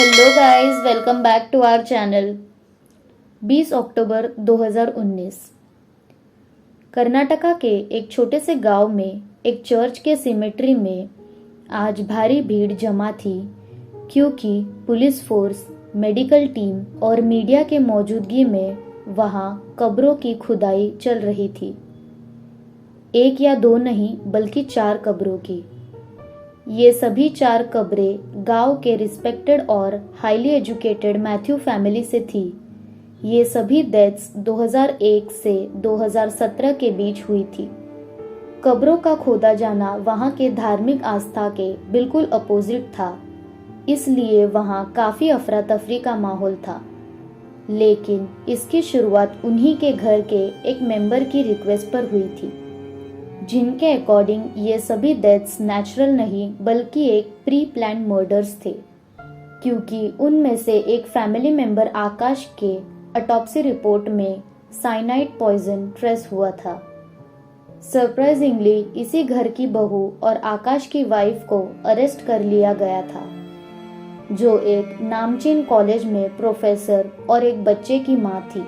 Hello guys, welcome back to our channel. 20 October 2019 Karnataka के एक छोटे से गांव में एक चर्च के सिमेट्री में आज भारी भीड़ जमा थी, क्योंकि पुलिस फोर्स, मेडिकल टीम और मीडिया के मौजूदगी में वहां कब्रों की खुदाई चल रही थी। एक या दो नहीं बल्कि 4 कब्रों की। ये सभी 4 कब्रें गांव के रिस्पेक्टेड और हाईली एजुकेटेड मैथ्यू फैमिली से थी। ये सभी डेथ्स 2001 से 2017 के बीच हुई थी। कब्रों का खोदा जाना वहां के धार्मिक आस्था के बिल्कुल अपोजिट था, इसलिए वहां काफी अफरा तफरी का माहौल था। लेकिन इसकी शुरुआत उन्हीं के घर के एक मेंबर की रिक्वेस्ट पर हुई थी, जिनके अकॉर्डिंग ये सभी डेथ्स नेचुरल नहीं बल्कि एक प्री प्लान मर्डर्स थे, क्योंकि उनमें से एक फैमिली मेंबर आकाश के ऑटोप्सी रिपोर्ट में साइनाइड पॉइजन ट्रेस हुआ था। सरप्राइजिंगली इसी घर की बहू और आकाश की वाइफ को अरेस्ट कर लिया गया था, जो एक नामचीन कॉलेज में प्रोफेसर और एक बच्चे की मां थी।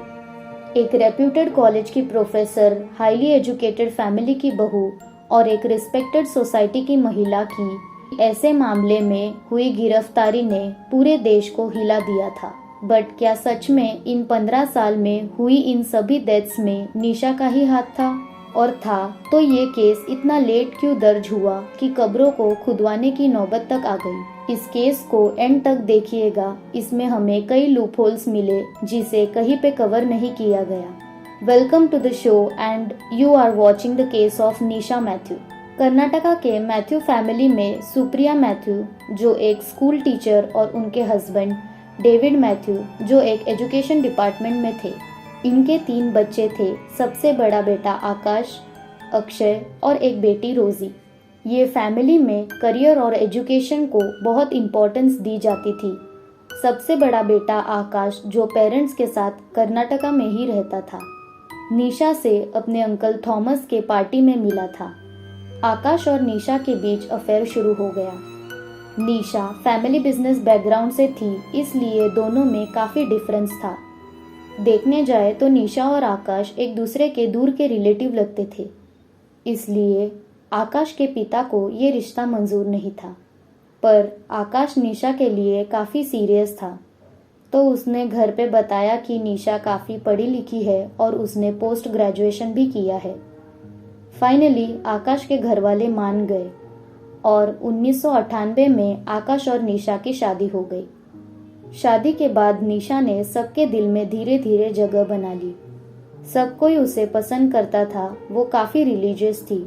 एक रेप्यूटेड कॉलेज की प्रोफेसर, हाईली एजुकेटेड फैमिली की बहू और एक रिस्पेक्टेड सोसाइटी की महिला की ऐसे मामले में हुई गिरफ्तारी ने पूरे देश को हिला दिया था। बट क्या सच में इन 15 साल में हुई इन सभी डेथ्स में निशा का ही हाथ था? और था तो ये केस इतना लेट क्यों दर्ज हुआ कि कब्रों को खुदवाने की नौबत तक आ गई? इस केस को एंड तक देखिएगा, इसमें हमें कई लूपहोल्स मिले जिसे कहीं पे कवर नहीं किया गया। Welcome to the show and you are watching the case of Nisha Mathew. Karnataka के मैथ्यू फैमिली में सुप्रिया मैथ्यू, जो एक स्कूल टीचर, और उनके हस्बैंड डेविड मैथ्यू, जो एक एजुकेशन डिपार्टमेंट में थे। इनके 3 बच्चे थे। सबसे बड़ा बेटा आकाश, अक्षय और एक बेटी रोजी। ये फैमिली में करियर और एजुकेशन को बहुत इम्पोर्टेंस दी जाती थी। सबसे बड़ा बेटा आकाश, जो पेरेंट्स के साथ कर्नाटका में ही रहता था, निशा से अपने अंकल थॉमस के पार्टी में मिला था। आकाश और निशा के बीच अफेयर शुरू हो गया। निशा फैमिली बिजनेस बैकग्राउंड से थी, इसलिए दोनों में काफ़ी डिफरेंस था। देखने जाए तो निशा और आकाश एक दूसरे के दूर के रिलेटिव लगते थे, इसलिए आकाश के पिता को ये रिश्ता मंजूर नहीं था। पर आकाश निशा के लिए काफ़ी सीरियस था, तो उसने घर पे बताया कि निशा काफ़ी पढ़ी लिखी है और उसने पोस्ट ग्रेजुएशन भी किया है। फाइनली आकाश के घर वाले मान गए और 1998 में आकाश और निशा की शादी हो गई। शादी के बाद निशा ने सबके दिल में धीरे धीरे जगह बना ली। सब कोई उसे पसंद करता था। वो काफ़ी रिलीजियस थी,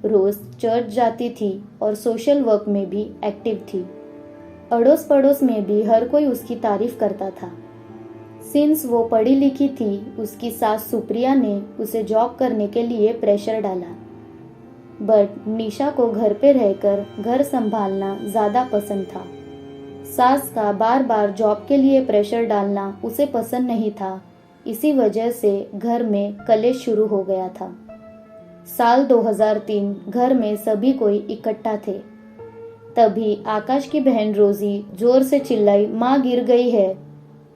रोज़ चर्च जाती थी और सोशल वर्क में भी एक्टिव थी। अड़ोस पड़ोस में भी हर कोई उसकी तारीफ करता था। सिंस वो पढ़ी लिखी थी, उसकी सास सुप्रिया ने उसे जॉब करने के लिए प्रेशर डाला। बट निशा को घर पे रहकर घर संभालना ज़्यादा पसंद था। सास का बार बार जॉब के लिए प्रेशर डालना उसे पसंद नहीं था। इसी वजह से घर में कलेश शुरू हो गया था। साल 2003 घर में सभी कोई इकट्ठा थे। तभी आकाश की बहन रोजी जोर से चिल्लाई, माँ गिर गई है।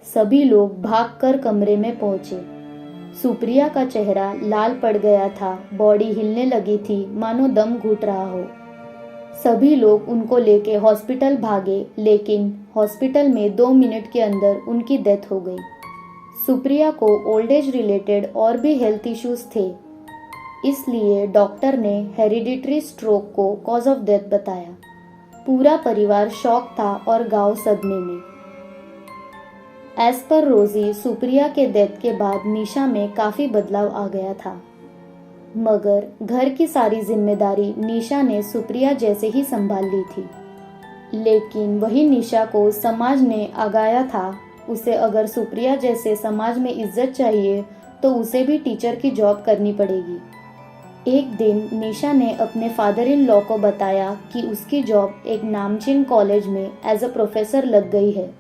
सभी लोग भागकर कमरे में पहुंचे। सुप्रिया का चेहरा लाल पड़ गया था, बॉडी हिलने लगी थी मानो दम घुट रहा हो। सभी लोग उनको लेके हॉस्पिटल भागे, लेकिन हॉस्पिटल में 2 मिनट के अंदर उनकी डेथ हो गई। सुप्रिया को ओल्ड एज रिलेटेड और भी हेल्थ इश्यूज थे, इसलिए डॉक्टर ने हेरिडिटरी स्ट्रोक को कॉज ऑफ डेथ बताया। पूरा परिवार शॉक था और गांव सदमे में। एज पर रोजी, सुप्रिया के डेथ के बाद निशा में काफ़ी बदलाव आ गया था, मगर घर की सारी जिम्मेदारी निशा ने सुप्रिया जैसे ही संभाल ली थी। लेकिन वही निशा को समाज ने आगाया था, उसे अगर सुप्रिया जैसे समाज में इज्जत चाहिए तो उसे भी टीचर की जॉब करनी पड़ेगी। एक दिन निशा ने अपने फादर इन लॉ को बताया कि उसकी जॉब एक नामचीन कॉलेज में एज अ प्रोफेसर लग गई है।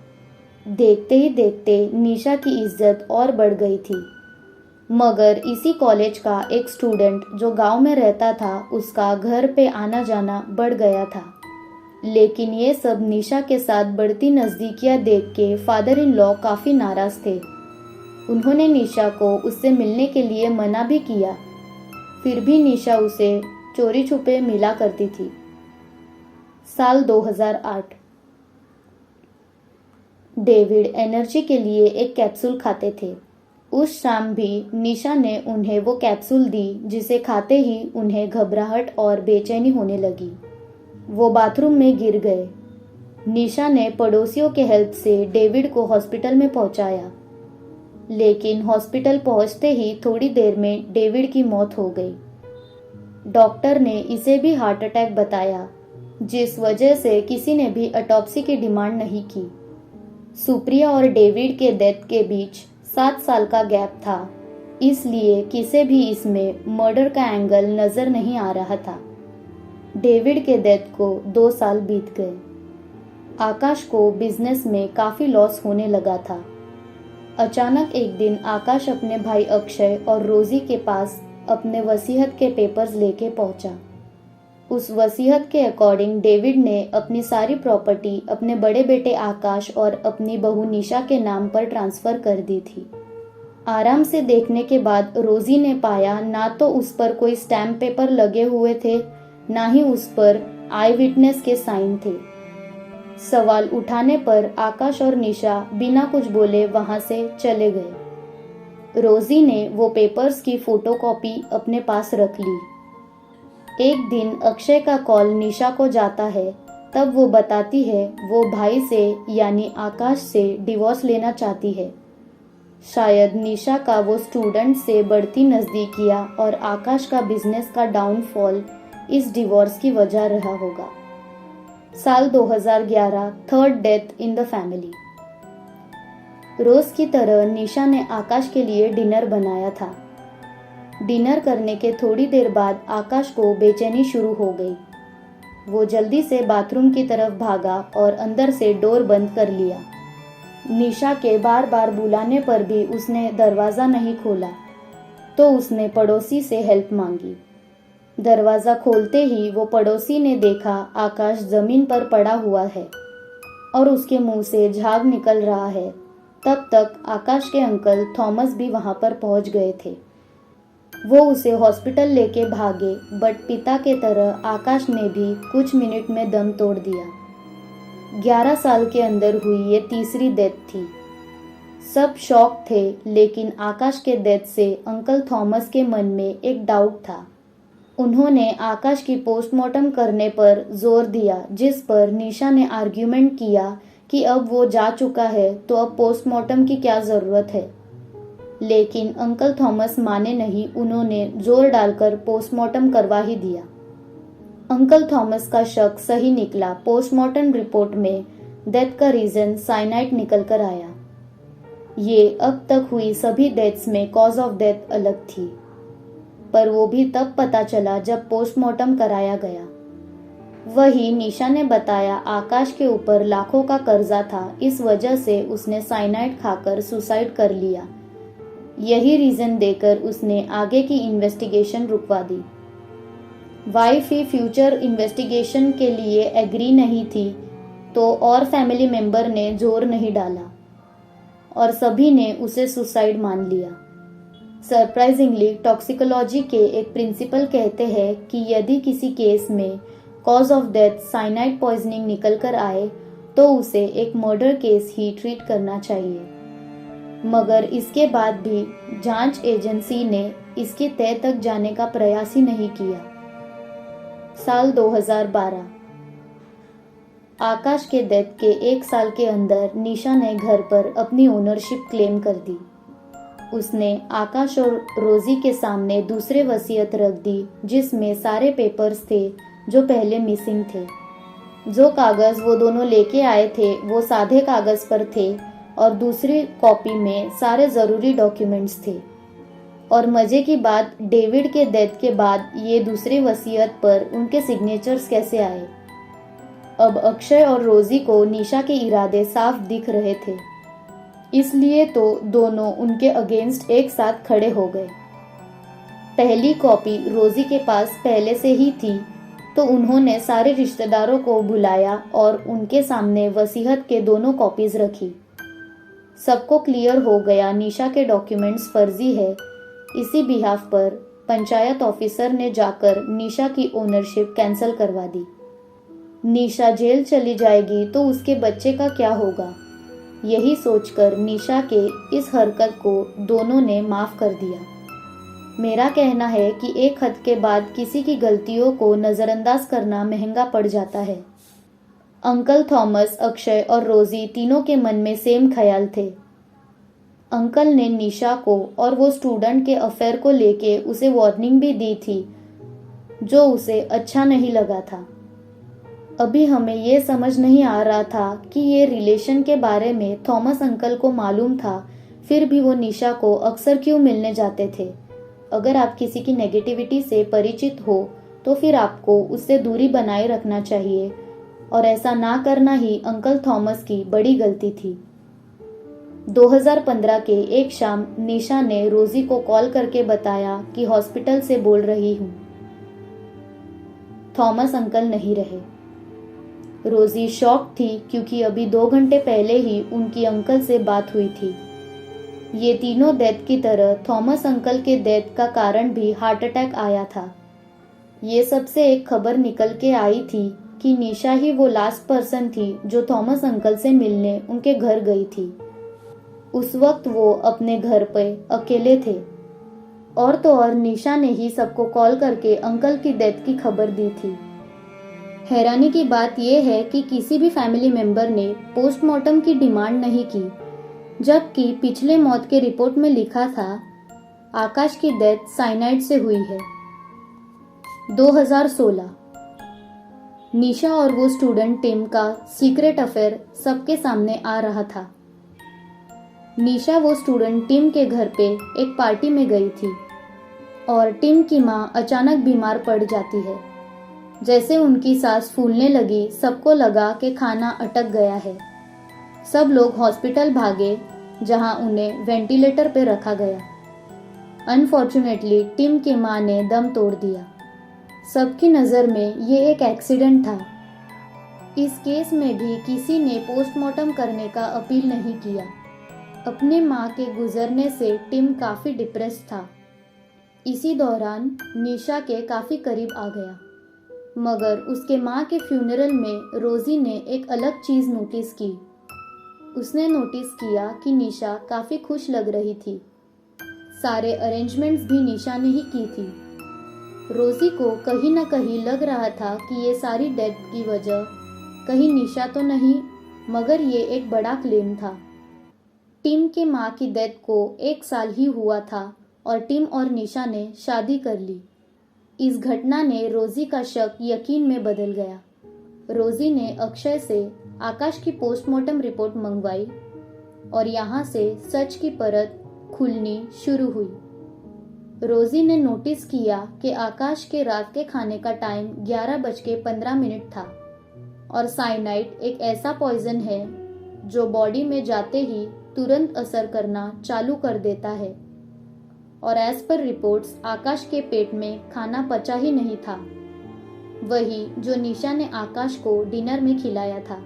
देखते ही देखते निशा की इज्जत और बढ़ गई थी। मगर इसी कॉलेज का एक स्टूडेंट जो गांव में रहता था, उसका घर पे आना जाना बढ़ गया था। लेकिन ये सब निशा के साथ बढ़ती नज़दीकियां देख के फादर इन लॉ काफ़ी नाराज़ थे। उन्होंने निशा को उससे मिलने के लिए मना भी किया, फिर भी निशा उसे चोरी छुपे मिला करती थी। साल 2008। डेविड एनर्जी के लिए एक कैप्सूल खाते थे। उस शाम भी निशा ने उन्हें वो कैप्सूल दी, जिसे खाते ही उन्हें घबराहट और बेचैनी होने लगी। वो बाथरूम में गिर गए। निशा ने पड़ोसियों के हेल्प से डेविड को हॉस्पिटल में पहुंचाया, लेकिन हॉस्पिटल पहुंचते ही थोड़ी देर में डेविड की मौत हो गई। डॉक्टर ने इसे भी हार्ट अटैक बताया, जिस वजह से किसी ने भी ऑटोप्सी की डिमांड नहीं की। सुप्रिया और डेविड के डेथ के बीच 7 साल का गैप था, इसलिए किसे भी इसमें मर्डर का एंगल नजर नहीं आ रहा था। डेविड के डेथ को 2 साल बीत गए। आकाश को बिजनेस में काफी लॉस होने लगा था। अचानक एक दिन आकाश अपने भाई अक्षय और रोजी के पास अपने वसीयत के पेपर्स लेके पहुंचा। उस वसीयत के अकॉर्डिंग डेविड ने अपनी सारी प्रॉपर्टी अपने बड़े बेटे आकाश और अपनी बहू निशा के नाम पर ट्रांसफर कर दी थी। आराम से देखने के बाद रोजी ने पाया ना तो उस पर कोई स्टैम्प पेपर लगे हुए थे, ना ही उस पर आई विटनेस के साइन थे। सवाल उठाने पर आकाश और निशा बिना कुछ बोले वहां से चले गए। रोजी ने वो पेपर्स की फोटोकॉपी अपने पास रख ली। एक दिन अक्षय का कॉल निशा को जाता है, तब वो बताती है वो भाई से यानी आकाश से डिवोर्स लेना चाहती है। शायद निशा का वो स्टूडेंट से बढ़ती नज़दीकियाँ और आकाश का बिजनेस का डाउनफॉल इस डिवोर्स की वजह रहा होगा। साल 2011। Third death in the family. रोज की तरह निशा ने आकाश के लिए डिनर बनाया था। डिनर करने के थोड़ी देर बाद आकाश को बेचैनी शुरू हो गई। वो जल्दी से बाथरूम की तरफ भागा और अंदर से डोर बंद कर लिया। निशा के बार बार बुलाने पर भी उसने दरवाज़ा नहीं खोला, तो उसने पड़ोसी से हेल्प मांगी। दरवाज़ा खोलते ही वो पड़ोसी ने देखा आकाश ज़मीन पर पड़ा हुआ है और उसके मुंह से झाग निकल रहा है। तब तक आकाश के अंकल थॉमस भी वहां पर पहुंच गए थे। वो उसे हॉस्पिटल लेके भागे, बट पिता के तरह आकाश ने भी कुछ मिनट में दम तोड़ दिया। 11 साल के अंदर हुई ये तीसरी डेथ थी। सब शॉक थे, लेकिन आकाश के डेथ से अंकल थॉमस के मन में एक डाउट था। उन्होंने आकाश की पोस्टमार्टम करने पर जोर दिया, जिस पर निशा ने आर्ग्यूमेंट किया कि अब वो जा चुका है तो अब पोस्टमार्टम की क्या ज़रूरत है। लेकिन अंकल थॉमस माने नहीं, उन्होंने जोर डालकर पोस्टमार्टम करवा ही दिया। अंकल थॉमस का शक सही निकला। पोस्टमार्टम रिपोर्ट में डेथ का रीज़न साइनाइड निकल कर आया। ये अब तक हुई सभी डेथ्स में कॉज ऑफ डेथ अलग थी, पर वो भी तब पता चला जब पोस्टमार्टम कराया गया। वही निशा ने बताया आकाश के ऊपर लाखों का कर्जा था, इस वजह से उसने साइनाइड खाकर सुसाइड कर लिया। यही रीज़न देकर उसने आगे की इन्वेस्टिगेशन रुकवा दी। वाइफ ही फ्यूचर इन्वेस्टिगेशन के लिए एग्री नहीं थी, तो और फैमिली मेंबर ने जोर नहीं डाला और सभी ने उसे सुसाइड मान लिया। सरप्राइजिंगली टॉक्सिकोलॉजी के एक प्रिंसिपल कहते हैं कि यदि किसी केस में cause of death cyanide poisoning निकल कर आए तो उसे एक मर्डर केस ही ट्रीट करना चाहिए। मगर इसके बाद भी जांच एजेंसी ने इसकी तह तक जाने का प्रयास ही नहीं किया। साल 2012। आकाश के डेथ के 1 साल के अंदर निशा ने घर पर अपनी ओनरशिप क्लेम कर दी। उसने आकाश और रोजी के सामने दूसरे वसीयत रख दी, जिसमें सारे पेपर्स थे जो पहले मिसिंग थे। जो कागज़ वो दोनों लेके आए थे वो सादे कागज़ पर थे और दूसरी कॉपी में सारे ज़रूरी डॉक्यूमेंट्स थे। और मज़े की बात, डेविड के डेथ के बाद ये दूसरी वसीयत पर उनके सिग्नेचर्स कैसे आए। अब अक्षय और रोजी को निशा के इरादे साफ दिख रहे थे, इसलिए तो दोनों उनके अगेंस्ट एक साथ खड़े हो गए। पहली कॉपी रोजी के पास पहले से ही थी, तो उन्होंने सारे रिश्तेदारों को बुलाया और उनके सामने वसीयत के दोनों कॉपीज रखी। सबको क्लियर हो गया निशा के डॉक्यूमेंट्स फर्जी है। इसी बिहाफ पर पंचायत ऑफिसर ने जाकर निशा की ओनरशिप कैंसिल करवा दी। निशा जेल चली जाएगी तो उसके बच्चे का क्या होगा, यही सोचकर निशा के इस हरकत को दोनों ने माफ कर दिया। मेरा कहना है कि एक हद के बाद किसी की गलतियों को नज़रअंदाज करना महंगा पड़ जाता है। अंकल थॉमस, अक्षय और रोजी तीनों के मन में सेम ख्याल थे। अंकल ने निशा को और वो स्टूडेंट के अफेयर को लेके उसे वार्निंग भी दी थी, जो उसे अच्छा नहीं लगा था। अभी हमें ये समझ नहीं आ रहा था कि ये रिलेशन के बारे में थॉमस अंकल को मालूम था, फिर भी वो निशा को अक्सर क्यों मिलने जाते थे। अगर आप किसी की नेगेटिविटी से परिचित हो तो फिर आपको उससे दूरी बनाए रखना चाहिए, और ऐसा ना करना ही अंकल थॉमस की बड़ी गलती थी। 2015 के एक शाम निशा ने रोजी को कॉल करके बताया कि हॉस्पिटल से बोल रही हूँ। थॉमस अंकल नहीं रहे। रोजी शॉक थी क्योंकि अभी 2 घंटे पहले ही उनकी अंकल से बात हुई थी। ये तीनों डेथ की तरह थॉमस अंकल के डेथ का कारण भी हार्ट अटैक आया था। ये सबसे एक खबर निकल के आई थी कि निशा ही वो लास्ट पर्सन थी जो थॉमस अंकल से मिलने उनके घर गई थी। उस वक्त वो अपने घर पे अकेले थे, और तो और निशा ने ही सबको कॉल करके अंकल की डेथ की खबर दी थी। हैरानी की बात यह है कि किसी भी फैमिली मेंबर ने पोस्टमार्टम की डिमांड नहीं की, जबकि पिछले मौत के रिपोर्ट में लिखा था आकाश की डेथ साइनाइड से हुई है। 2016 निशा और वो स्टूडेंट टिम का सीक्रेट अफेयर सबके सामने आ रहा था। निशा वो स्टूडेंट टिम के घर पे एक पार्टी में गई थी और टिम की माँ अचानक बीमार पड़ जाती है। जैसे उनकी सांस फूलने लगी, सबको लगा कि खाना अटक गया है। सब लोग हॉस्पिटल भागे, जहां उन्हें वेंटिलेटर पे रखा गया। अनफॉर्चुनेटली टिम की माँ ने दम तोड़ दिया। सबकी नज़र में ये एक एक्सीडेंट था। इस केस में भी किसी ने पोस्टमार्टम करने का अपील नहीं किया। अपने माँ के गुजरने से टिम काफ़ी डिप्रेस था। इसी दौरान निशा के काफ़ी करीब आ गया, मगर उसके माँ के फ्यूनरल में रोजी ने एक अलग चीज़ नोटिस की। उसने नोटिस किया कि निशा काफ़ी खुश लग रही थी। सारे अरेंजमेंट्स भी निशा ने ही की थी। रोजी को कहीं ना कहीं लग रहा था कि ये सारी डेथ की वजह कहीं निशा तो नहीं, मगर ये एक बड़ा क्लेम था। टिम के माँ की डेथ को 1 साल ही हुआ था और टिम और निशा ने शादी कर ली। इस घटना ने रोजी का शक यकीन में बदल गया। रोजी ने अक्षय से आकाश की पोस्टमार्टम रिपोर्ट मंगवाई और यहाँ से सच की परत खुलनी शुरू हुई। रोजी ने नोटिस किया कि आकाश के रात के खाने का टाइम 11:15 था और साइनाइड एक ऐसा पॉइजन है जो बॉडी में जाते ही तुरंत असर करना चालू कर देता है, और एज पर रिपोर्ट्स आकाश के पेट में खाना पचा ही नहीं था, वही जो निशा ने आकाश को डिनर में खिलाया था।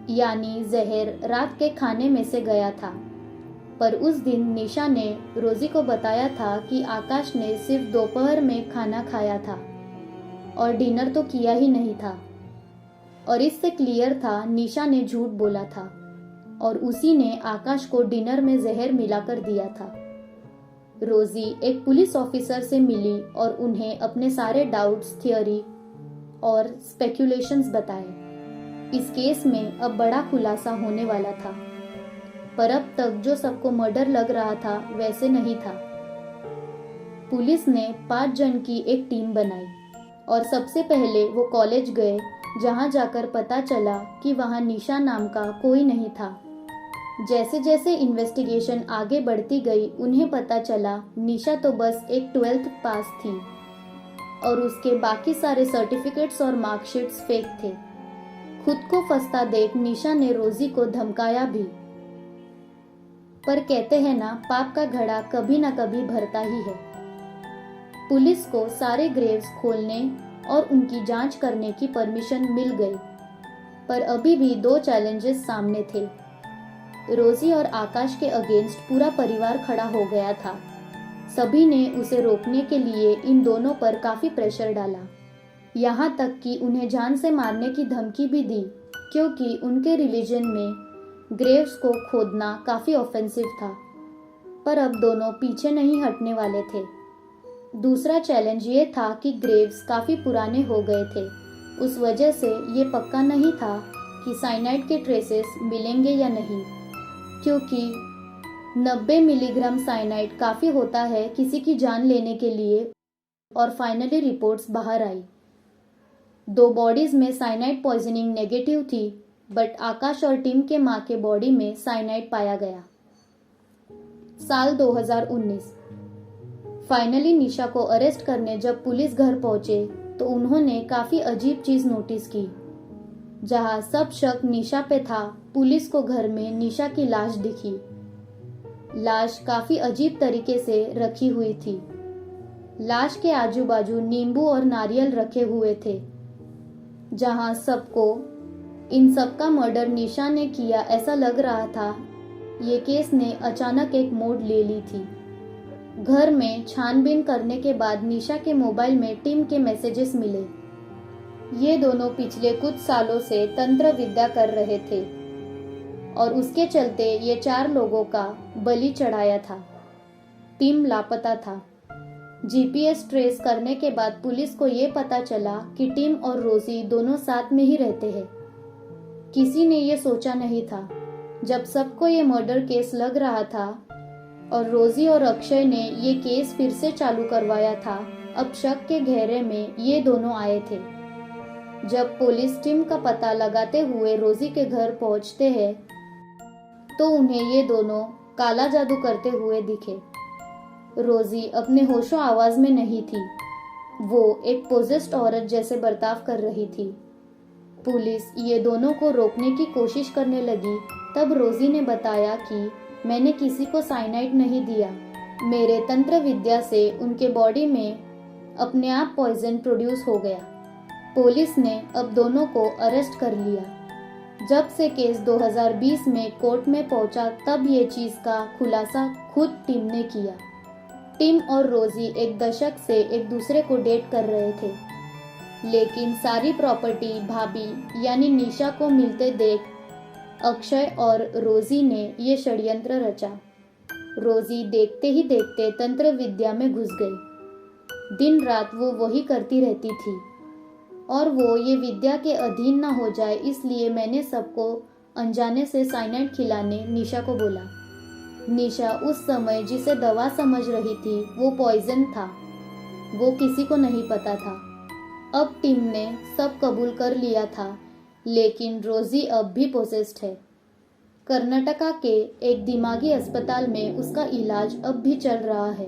यानी जहर रात के खाने में से गया था। पर उस दिन निशा ने रोजी को बताया था कि आकाश ने सिर्फ दोपहर में खाना खाया था और डिनर तो किया ही नहीं था, और इससे क्लियर था निशा ने झूठ बोला था और उसी ने आकाश को डिनर में जहर मिलाकर दिया था। रोजी एक पुलिस ऑफिसर से मिली और उन्हें अपने सारे डाउट्स, थियरी और स्पेक्यूलेशंस बताए। इस केस में अब बड़ा खुलासा होने वाला था, पर अब तक जो सबको मर्डर लग रहा था वैसे नहीं था। पुलिस ने 5 जन की एक टीम बनाई और सबसे पहले वो कॉलेज गए, जहां जाकर पता चला कि वहां निशा नाम का कोई नहीं था। जैसे जैसे इन्वेस्टिगेशन आगे बढ़ती गई, उन्हें पता चला निशा तो बस एक 12th पास थी और उसके बाकी सारे सर्टिफिकेट्स और मार्कशीट्स फेक थे। खुद को फंसता देख निशा ने रोजी को धमकाया भी। पर कहते हैं ना, पाप का घड़ा कभी ना कभी भरता ही है। पुलिस को सारे ग्रेव्स खोलने और उनकी जांच करने की परमिशन मिल गई। पर अभी भी दो चैलेंजेस सामने थे। रोजी और आकाश के अगेंस्ट पूरा परिवार खड़ा हो गया था। सभी ने उसे रोकने के लिए इन दोनों पर काफी प्रेशर डाला, यहाँ तक कि उन्हें जान से मारने की धमकी भी दी, क्योंकि उनके रिलीजन में ग्रेव्स को खोदना काफी ऑफेंसिव था। पर अब दोनों पीछे नहीं हटने वाले थे। दूसरा चैलेंज ये था कि ग्रेव्स काफी पुराने हो गए थे। उस वजह से ये पक्का नहीं था कि साइनाइड के ट्रेसेस मिलेंगे या नहीं, क्योंकि 90 मिलीग्राम साइनाइड काफ़ी होता है किसी की जान लेने के लिए। और फाइनली रिपोर्ट्स बाहर आई। दो बॉडीज में साइनाइड पॉइजनिंग नेगेटिव थी, बट आकाश और टिम के मां के बॉडी में साइनाइड पाया गया। साल 2019। फाइनली निशा को अरेस्ट करने जब पुलिस घर पहुंचे तो उन्होंने काफी अजीब चीज नोटिस की। जहां सब शक निशा पे था, पुलिस को घर में निशा की लाश दिखी। लाश काफी अजीब तरीके से रखी हुई थी। लाश के आजू बाजू नींबू और नारियल रखे हुए थे। जहां सबको इन सब का मर्डर निशा ने किया ऐसा लग रहा था। ये केस ने अचानक एक मोड़ ले ली थी। घर में छानबीन करने के बाद निशा के मोबाइल में टिम के मैसेजेस मिले। ये दोनों पिछले कुछ सालों से तंत्र विद्या कर रहे थे और उसके चलते ये 4 लोगों का बलि चढ़ाया था। टिम लापता था। जीपीएस ट्रेस करने के बाद पुलिस को ये पता चला कि टिम और रोजी दोनों साथ में ही रहते हैं। किसी ने ये सोचा नहीं था। जब सबको ये मर्डर केस लग रहा था और रोजी और अक्षय ने ये केस फिर से चालू करवाया था, अब शक के घेरे में ये दोनों आए थे। जब पुलिस टिम का पता लगाते हुए रोजी के घर पहुंचते हैं तो उन्हें ये दोनों काला जादू करते हुए दिखे। रोजी अपने होशो आवाज में नहीं थी। वो एक पोजेस्ड औरत जैसे बर्ताव कर रही थी। पुलिस ये दोनों को रोकने की कोशिश करने लगी। तब रोजी ने बताया कि मैंने किसी को साइनाइड नहीं दिया। मेरे तंत्र विद्या से उनके बॉडी में अपने आप पॉइजन प्रोड्यूस हो गया। पुलिस ने अब दोनों को अरेस्ट कर लिया। जब से केस 2020 में कोर्ट में पहुंचा, तब ये चीज का खुलासा खुद टिम ने किया। टिम और रोजी एक दशक से एक दूसरे को डेट कर रहे थे, लेकिन सारी प्रॉपर्टी भाभी यानी निशा को मिलते देख अक्षय और रोजी ने ये षड्यंत्र रचा। रोजी देखते ही देखते तंत्र विद्या में घुस गई। दिन रात वो वही करती रहती थी और वो ये विद्या के अधीन ना हो जाए, इसलिए मैंने सबको अनजाने से साइनाइड खिलाने निशा को बोला। निशा उस समय जिसे दवा समझ रही थी वो पॉइजन था। वो किसी को नहीं पता था। अब टीम ने सब कबूल कर लिया था, लेकिन रोजी अब भी पोसेस्ड है। कर्नाटका के एक दिमागी अस्पताल में उसका इलाज अब भी चल रहा है।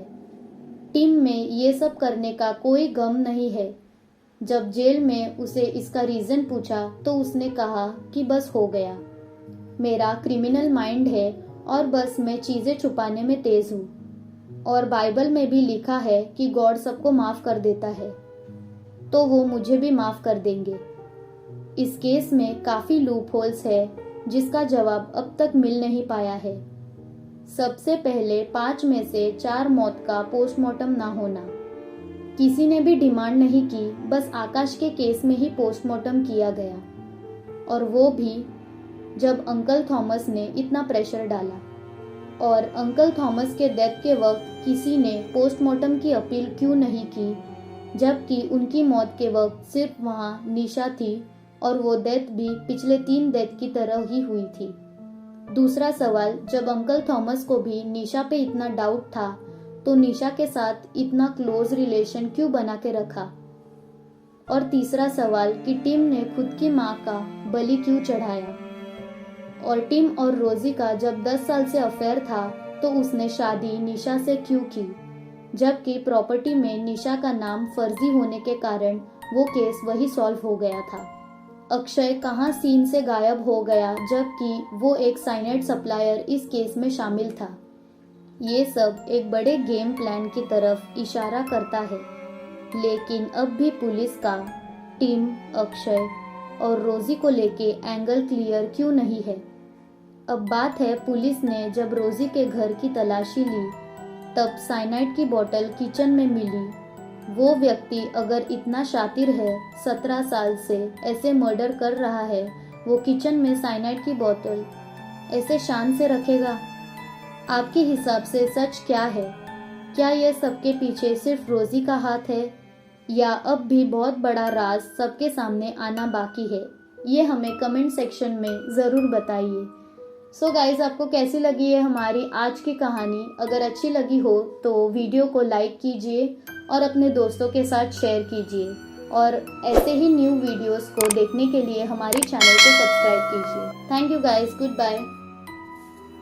टीम में ये सब करने का कोई गम नहीं है। जब जेल में उसे इसका रीजन पूछा तो उसने कहा कि बस हो गया, मेरा क्रिमिनल माइंड है और बस मैं चीजें छुपाने में तेज हूँ। और बाइबल में भी लिखा है कि गॉड सबको माफ कर देता है, तो वो मुझे भी माफ कर देंगे। इस केस में काफी लूप होल्स है जिसका जवाब अब तक मिल नहीं पाया है। सबसे पहले 5 में से 4 मौत का पोस्टमार्टम ना होना। किसी ने भी डिमांड नहीं की, बस आकाश के केस में ही पोस्टमार्टम किया गया, और वो भी जब अंकल थॉमस ने इतना प्रेशर डाला। और अंकल थॉमस के डेथ के वक्त किसी ने पोस्टमार्टम की अपील क्यों नहीं की, जबकि उनकी मौत के वक्त सिर्फ वहाँ निशा थी और वो डेथ भी पिछले 3 डेथ की तरह ही हुई थी। दूसरा सवाल, जब अंकल थॉमस को भी निशा पे इतना डाउट था तो निशा के साथ इतना क्लोज रिलेशन क्यों बना के रखा। और तीसरा सवाल कि टिम ने खुद की माँ का बलि क्यों चढ़ाया। और टिम और रोजी का जब 10 साल से अफेयर था तो उसने शादी निशा से क्यों की, जबकि प्रॉपर्टी में निशा का नाम फर्जी होने के कारण वो केस वही सॉल्व हो गया था। अक्षय कहाँ सीन से गायब हो गया, जबकि वो एक साइनाइड सप्लायर इस केस में शामिल था। ये सब एक बड़े गेम प्लान की तरफ इशारा करता है। लेकिन अब भी पुलिस का टीम अक्षय और रोजी को लेके एंगल क्लियर क्यों नहीं है। अब बात है, पुलिस ने जब रोजी के घर की तलाशी ली तब साइनाइड की बोतल किचन में मिली। वो व्यक्ति अगर इतना शातिर है, 17 साल से ऐसे मर्डर कर रहा है, वो किचन में साइनाइड की बोतल ऐसे शान से रखेगा। आपके हिसाब से सच क्या है? क्या यह सबके पीछे सिर्फ रोजी का हाथ है या अब भी बहुत बड़ा राज सबके सामने आना बाकी है? ये हमें कमेंट सेक्शन में ज़रूर बताइए। सो गाइज, आपको कैसी लगी है हमारी आज की कहानी? अगर अच्छी लगी हो तो वीडियो को लाइक कीजिए और अपने दोस्तों के साथ शेयर कीजिए और ऐसे ही न्यू वीडियोस को देखने के लिए हमारे चैनल को सब्सक्राइब कीजिए। Thank you guys, good bye.